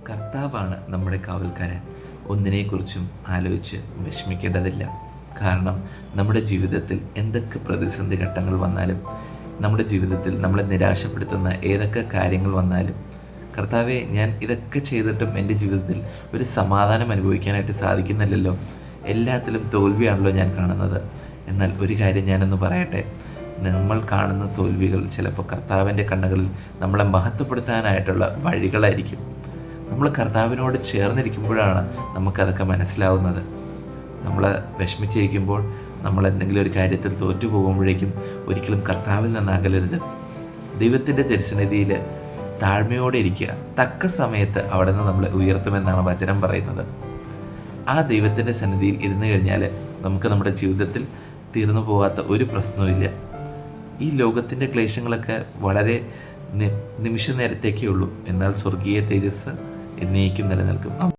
കർത്താവാണ് നമ്മുടെ കാവൽക്കാരൻ. ഒന്നിനെക്കുറിച്ചും ആലോചിച്ച് വിഷമിക്കേണ്ടതില്ല. കാരണം നമ്മുടെ ജീവിതത്തിൽ എന്തൊക്കെ പ്രതിസന്ധി ഘട്ടങ്ങൾ വന്നാലും, നമ്മുടെ ജീവിതത്തിൽ നമ്മളെ നിരാശപ്പെടുത്തുന്ന ഏതൊക്കെ കാര്യങ്ങൾ വന്നാലും, കർത്താവെ, ഞാൻ ഇതൊക്കെ ചെയ്തിട്ടും എൻ്റെ ജീവിതത്തിൽ ഒരു സമാധാനം അനുഭവിക്കാനായിട്ട് സാധിക്കുന്നില്ലല്ലോ, എല്ലാത്തിലും തോൽവിയാണല്ലോ ഞാൻ കാണുന്നത്. എന്നാൽ ഒരു കാര്യം ഞാനൊന്ന് പറയട്ടെ, നമ്മൾ കാണുന്ന തോൽവികൾ ചിലപ്പോൾ കർത്താവിൻ്റെ കണ്ണുകളിൽ നമ്മളെ മഹത്വപ്പെടുത്താനായിട്ടുള്ള വഴികളായിരിക്കും. നമ്മൾ കർത്താവിനോട് ചേർന്നിരിക്കുമ്പോഴാണ് നമുക്കതൊക്കെ മനസ്സിലാവുന്നത്. നമ്മൾ വിഷമിച്ചിരിക്കുമ്പോൾ, നമ്മൾ എന്തെങ്കിലും ഒരു കാര്യത്തിൽ തോറ്റു പോകുമ്പോഴേക്കും ഒരിക്കലും കർത്താവിൽ നിന്ന് അകലരുത്. ദൈവത്തിൻ്റെ തിരുസന്നിധിയിൽ താഴ്മയോടെ ഇരിക്കുക. തക്ക സമയത്ത് അവിടെ നിന്ന് നമ്മളെ ഉയർത്തുമെന്നാണ് വചനം പറയുന്നത്. ആ ദൈവത്തിൻ്റെ സന്നിധിയിൽ ഇരുന്നു കഴിഞ്ഞാൽ നമുക്ക് നമ്മുടെ ജീവിതത്തിൽ തീർന്നു പോകാത്ത ഒരു പ്രശ്നവുമില്ല. ഈ ലോകത്തിൻ്റെ ക്ലേശങ്ങളൊക്കെ വളരെ നിമിഷ നേരത്തേക്കേ ഉള്ളൂ. എന്നാൽ സ്വർഗീയ തേജസ് എന്നേക്കും നിലനിൽക്കും.